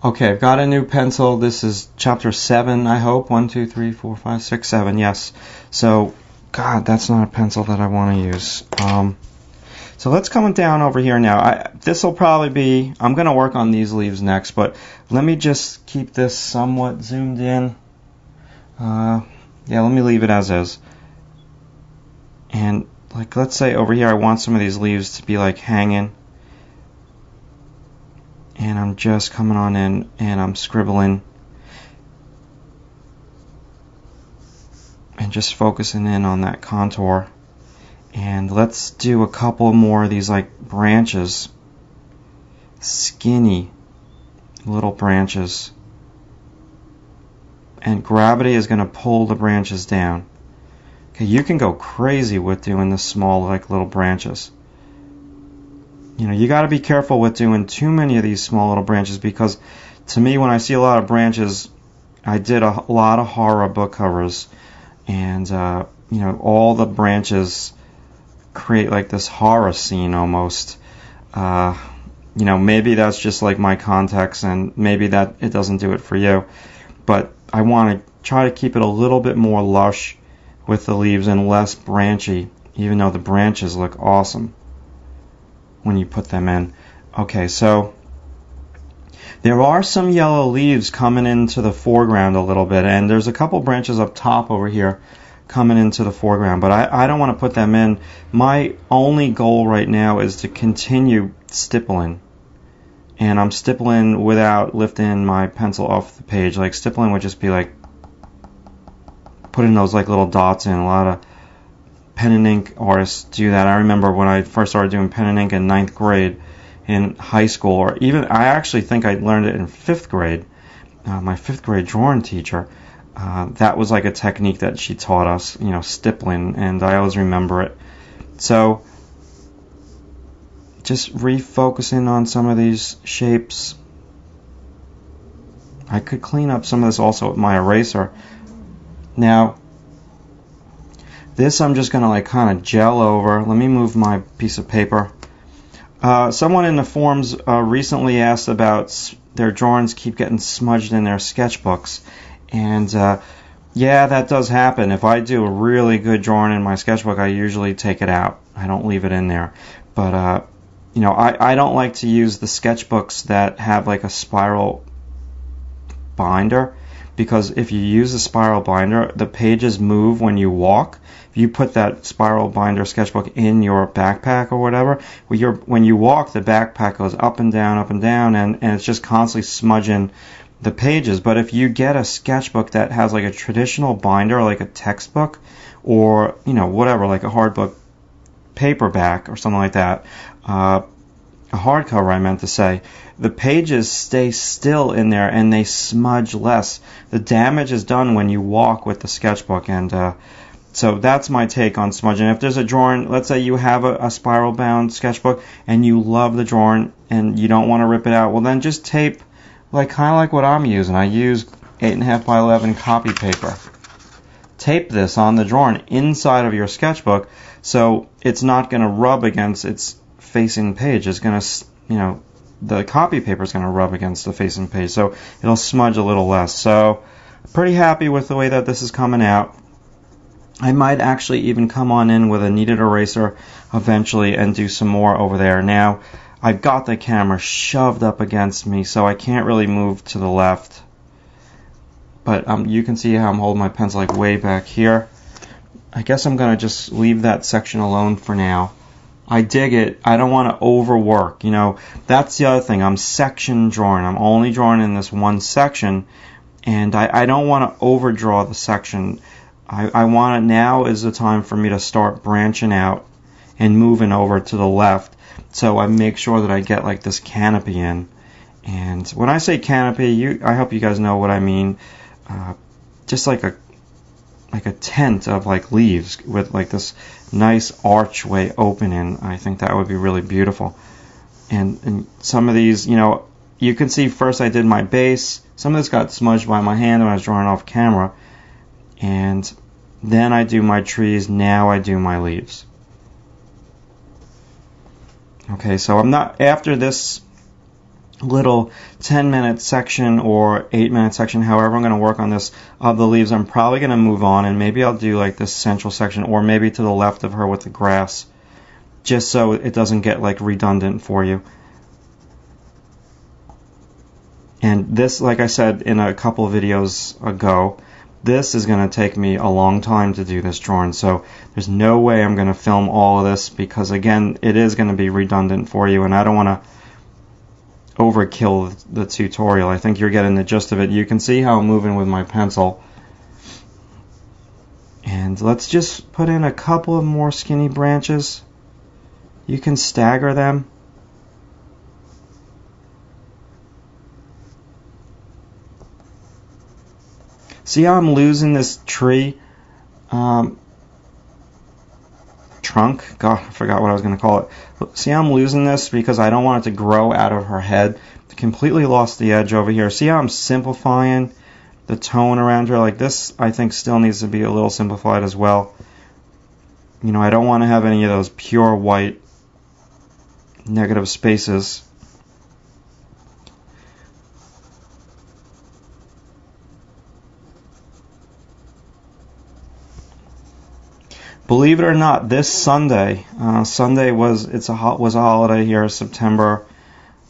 Okay, I've got a new pencil. This is chapter 7, I hope. 1, 2, 3, 4, 5, 6, 7, yes. So, God, that's not a pencil that I want to use. So let's come down over here now. This will probably be, I'm going to work on these leaves next, but let me just keep this somewhat zoomed in. Yeah, let me leave it as is. And, like, let's say over here I want some of these leaves to be, like, hanging. And I'm just coming on in and I'm scribbling and just focusing in on that contour. And let's do a couple more of these like branches, skinny little branches, and gravity is going to pull the branches down. Okay, you can go crazy with doing the small like little branches. You know, you got to be careful with doing too many of these small little branches, because to me, when I see a lot of branches, I did a lot of horror book covers, and you know, all the branches create like this horror scene almost. You know, maybe that's just like my context, and maybe that it doesn't do it for you, but I want to try to keep it a little bit more lush with the leaves and less branchy, even though the branches look awesome when you put them in. Okay, so there are some yellow leaves coming into the foreground a little bit, and there's a couple branches up top over here coming into the foreground, but I don't want to put them in. My only goal right now is to continue stippling, and I'm stippling without lifting my pencil off the page. Like, stippling would just be like putting those like little dots in. A lot of pen and ink artists do that. I remember when I first started doing pen and ink in 9th grade in high school, or even I actually think I learned it in 5th grade. My 5th grade drawing teacher, that was like a technique that she taught us, you know, stippling, and I always remember it. So just refocusing on some of these shapes. I could clean up some of this also with my eraser. Now, this I'm just going to like kind of gel over. Let me move my piece of paper. Someone in the forums recently asked about their drawings keep getting smudged in their sketchbooks. And yeah, that does happen. If I do a really good drawing in my sketchbook, I usually take it out. I don't leave it in there. But, you know, I don't like to use the sketchbooks that have like a spiral binder, because if you use a spiral binder, the pages move when you walk. If you put that spiral binder sketchbook in your backpack or whatever, when you walk, the backpack goes up and down, and it's just constantly smudging the pages. But if you get a sketchbook that has like a traditional binder, like a textbook, or, you know, whatever, like a hardbook paperback or something like that, a hardcover I meant to say, the pages stay still in there and they smudge less. The damage is done when you walk with the sketchbook, and so that's my take on smudging. If there's a drawing, let's say you have a spiral bound sketchbook and you love the drawing and you don't want to rip it out, well then just tape, like kind of like what I'm using. I use 8.5 by 11 copy paper. Tape this on the drawing inside of your sketchbook, so it's not going to rub against its facing page. It's going to, you know, the copy paper is going to rub against the facing page, so it'll smudge a little less. So pretty happy with the way that this is coming out. I might actually even come on in with a kneaded eraser eventually and do some more over there. Now, I've got the camera shoved up against me, so I can't really move to the left. But you can see how I'm holding my pencil like way back here. I guess I'm going to just leave that section alone for now. I dig it. I don't want to overwork. You know, that's the other thing. I'm section drawing. I'm only drawing in this one section, and I don't want to overdraw the section. I want it, now is the time for me to start branching out and moving over to the left, so I make sure that I get like this canopy in. And when I say canopy, I hope you guys know what I mean. Just like a tent of like leaves with like this nice archway opening. I think that would be really beautiful. And some of these, you know, you can see first I did my base. Some of this got smudged by my hand when I was drawing off camera. And then I do my trees, now I do my leaves. Okay, so I'm not, after this little 10-minute section or 8-minute section, however I'm going to work on this, of the leaves. I'm probably going to move on, and maybe I'll do like this central section, or maybe to the left of her with the grass, just so it doesn't get like redundant for you. And this, like I said in a couple of videos ago, this is going to take me a long time to do this drawing, so there's no way I'm going to film all of this, because again, it is going to be redundant for you, and I don't want to overkill the tutorial. I think you're getting the gist of it. You can see how I'm moving with my pencil. And let's just put in a couple of more skinny branches. You can stagger them. See how I'm losing this tree trunk? God, I forgot what I was going to call it. See how I'm losing this because I don't want it to grow out of her head. I completely lost the edge over here. See how I'm simplifying the tone around her? Like this, I think still needs to be a little simplified as well. You know, I don't want to have any of those pure white negative spaces. Believe it or not, this Sunday, Sunday was a holiday here, September.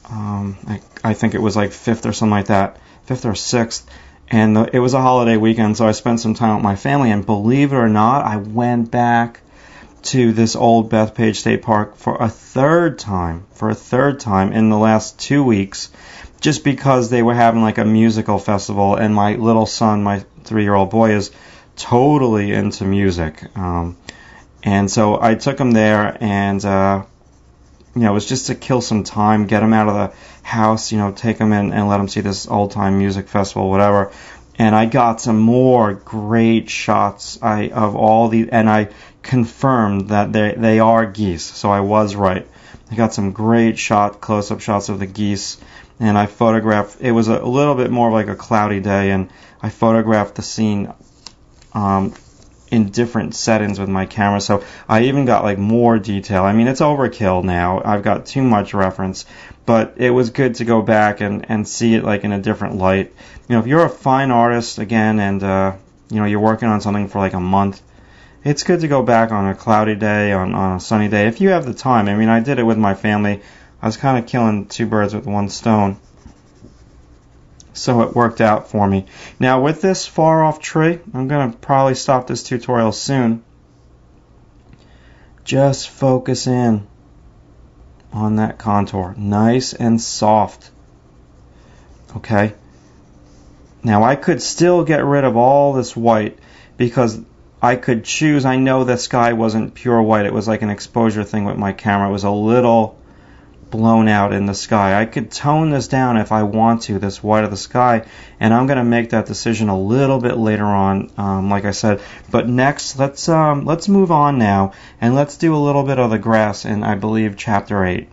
I think it was like 5th or something like that, 5th or 6th, and it was a holiday weekend, so I spent some time with my family. And believe it or not, I went back to this old Bethpage State Park for a third time in the last 2 weeks, just because they were having like a musical festival, and my little son, my 3-year-old boy, is totally into music. And so I took him there, and you know, it was just to kill some time, get him out of the house, you know, take him in and let him see this old-time music festival, whatever. And I got some more great shots of all the, and I confirmed that they are geese, so I was right. I got some great close-up shots of the geese, and I photographed. It was a little bit more like a cloudy day, and I photographed the scene in different settings with my camera, so I even got like more detail. I mean, it's overkill now. I've got too much reference, but it was good to go back and see it like in a different light. You know, if you're a fine artist again, and you know, you're working on something for like a month, it's good to go back on a cloudy day, on a sunny day, if you have the time. I mean, I did it with my family. I was kind of killing 2 birds with 1 stone. So it worked out for me. Now with this far off tree, I'm going to probably stop this tutorial soon. Just focus in on that contour. Nice and soft. Okay. Now I could still get rid of all this white, because I could choose. I know the sky wasn't pure white. It was like an exposure thing with my camera. It was a little blown out in the sky. I could tone this down if I want to, this white of the sky, and I'm going to make that decision a little bit later on, like I said. But next, let's move on now, and let's do a little bit of the grass in, I believe, Chapter 8.